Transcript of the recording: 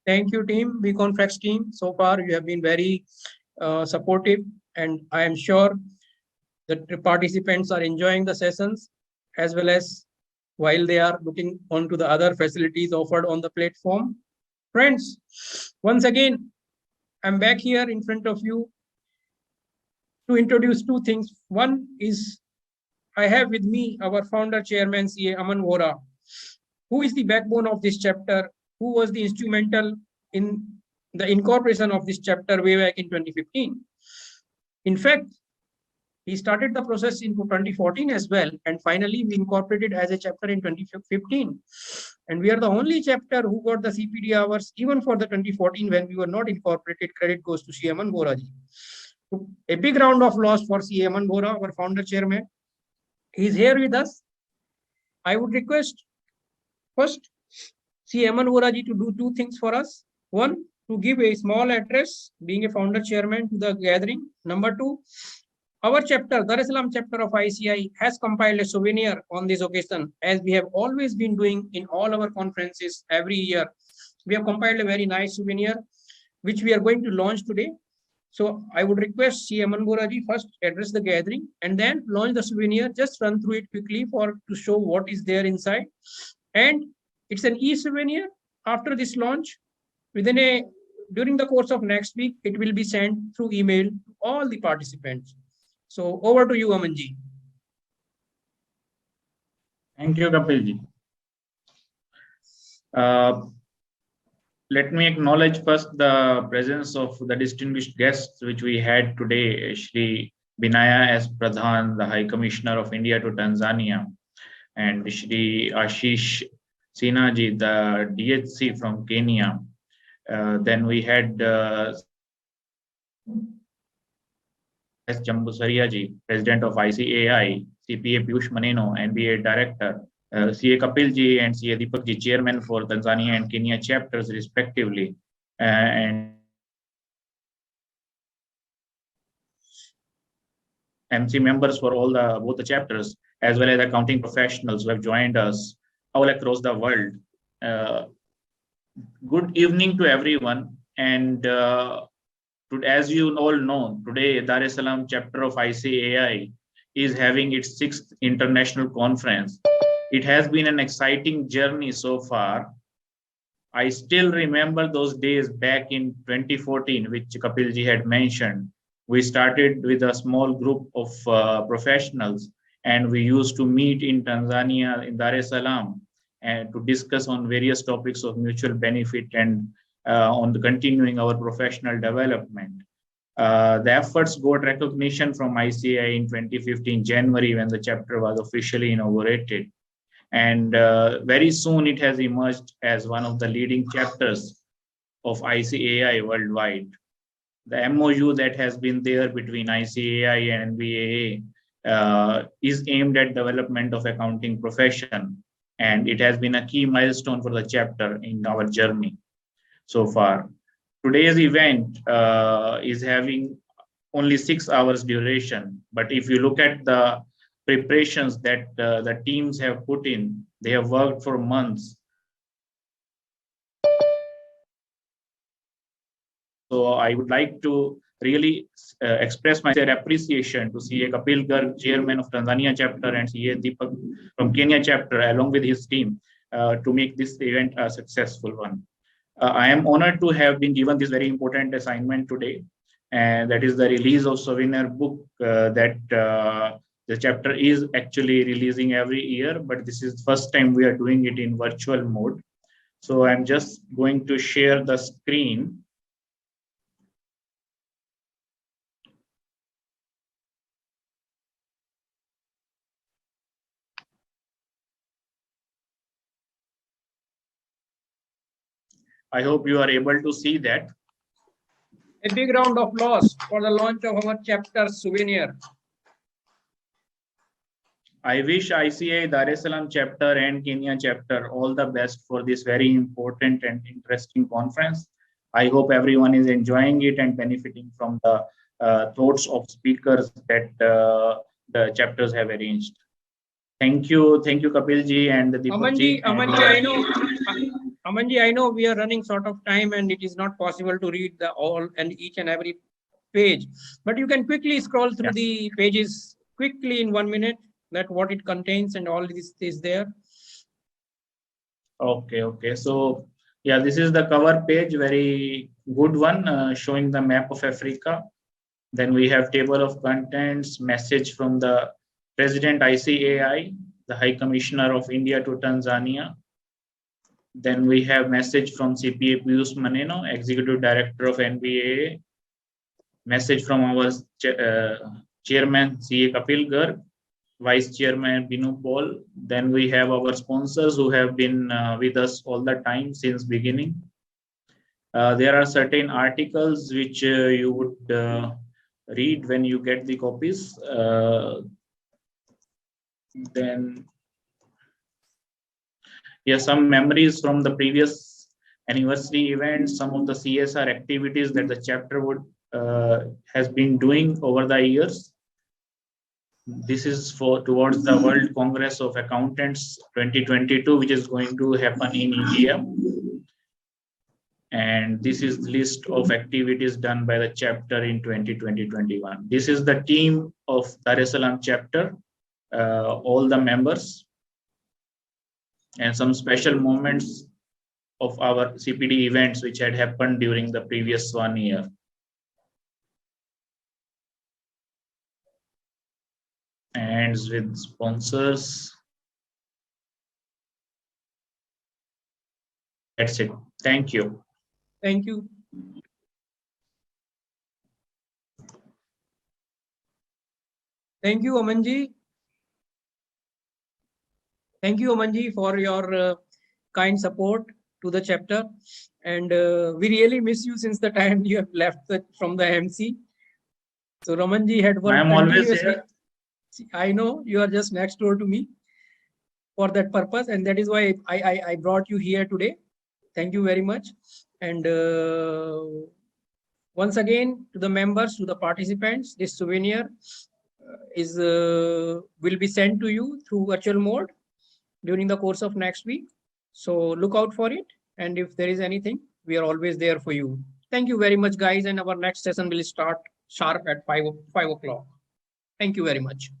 Thank you, team, BConflex team. So far, you have been very supportive, and I am sure that the participants are enjoying the sessions as well as while they are looking onto the other facilities offered on the platform. Friends, once again, I'm back here in front of you to introduce two things. One is I have with me our founder, chairman, CA Aman Vora, who is the backbone of this chapter, who was the instrumental in the incorporation of this chapter way back in 2015. In fact, he started the process in 2014 as well, and finally we incorporated as a chapter in 2015. And we are the only chapter who got the CPD hours even for the 2014 when we were not incorporated. Credit goes to CA Aman Vora ji. So a big round of applause for CA Aman Vora, our founder chairman. He is here with us. I would request first CA Aman Vora ji to do two things for us. One, to give a small address, being a founder chairman, to the gathering. Number two, our chapter, Dar es Salaam chapter of ICI, has compiled a souvenir on this occasion, as we have always been doing in all our conferences every year. We have compiled a very nice souvenir, which we are going to launch today. So I would request CA Aman Vora ji first address the gathering and then launch the souvenir. Just run through it quickly to show what is there inside. And it's an e-souvenir. After this launch, during the course of next week, it will be sent through email to all the participants. So over to you, Amanji. Thank you, Kapilji. Let me acknowledge first the presence of the distinguished guests which we had today, Shri Binaya S. Pradhan, the High Commissioner of India to Tanzania, and Shri Ashish Sinha ji, the DHC from Kenya. Then we had S. Jambusaria ji, President of ICAI, CPA Piyush Maneno, NBA Director, CA Kapil ji and CA Deepak ji, Chairman for Tanzania and Kenya chapters respectively, and MC members for both the chapters, as well as accounting professionals who have joined us all across the world. Good evening to everyone, and as you all know, today Dar es Salaam chapter of ICAI is having its 6th international conference. It has been an exciting journey so far. I still remember those days back in 2014, which Kapilji had mentioned. We started with a small group of professionals, and we used to meet in Tanzania, in Dar es Salaam, and to discuss on various topics of mutual benefit and on the continuing our professional development. The efforts got recognition from ICAI in 2015 January when the chapter was officially inaugurated. And very soon it has emerged as one of the leading chapters of ICAI worldwide. The MOU that has been there between ICAI and NBAA is aimed at development of accounting profession, and it has been a key milestone for the chapter in our journey so far. Today's event is having only 6 hours duration, but if you look at the preparations that the teams have put in, they have worked for months. So I would like to really express my appreciation to CA Kapil Garg, Chairman of Tanzania chapter, and CA Deepak from Kenya chapter, along with his team, to make this event a successful one. I am honored to have been given this very important assignment today, and that is the release of souvenir book that the chapter is actually releasing every year, but this is the first time we are doing it in virtual mode. So I'm just going to share the screen. I hope you are able to see that. A big round of applause for the launch of our chapter souvenir. I wish ICAI Dar es Salaam chapter and Kenya chapter all the best for this very important and interesting conference. I hope everyone is enjoying it and benefiting from the thoughts of speakers that the chapters have arranged. Thank you, Kapilji and Deepak ji. Amanji, I know we are running short of time and it is not possible to read the all and each and every page, but you can quickly scroll through the pages quickly in 1 minute, that what it contains and all this is there. Okay. So yeah, this is the cover page, very good one, showing the map of Africa. Then we have table of contents, message from the President ICAI, the High Commissioner of India to Tanzania. Then we have message from CPA Piyush Maneno, Executive Director of NBAA. Message from our Chairman CA Kapil Garg, Vice Chairman Binu Paul. Then we have our sponsors who have been with us all the time since beginning. There are certain articles which you would read when you get the copies. Then here some memories from the previous anniversary events, some of the CSR activities that the chapter would has been doing over the years. This is for towards the World Congress of Accountants 2022, which is going to happen in India. And this is the list of activities done by the chapter in 2020-21. This is the team of Dar es Salaam chapter, all the members, and some special moments of our CPD events which had happened during the previous 1 year. Ends with sponsors. That's it. Thank you. Thank you. Thank you, Amanji. Thank you, Amanji, for your kind support to the chapter. And we really miss you since the time you have left from the MC. So Ramanji had worked I am always continuously. here. I know you are just next door to me for that purpose, and that is why I brought you here today. Thank you very much. And once again, to the members, to the participants, this souvenir will be sent to you through virtual mode during the course of next week. So look out for it. And if there is anything, we are always there for you. Thank you very much, guys. And our next session will start sharp at 5 o'clock. Thank you very much.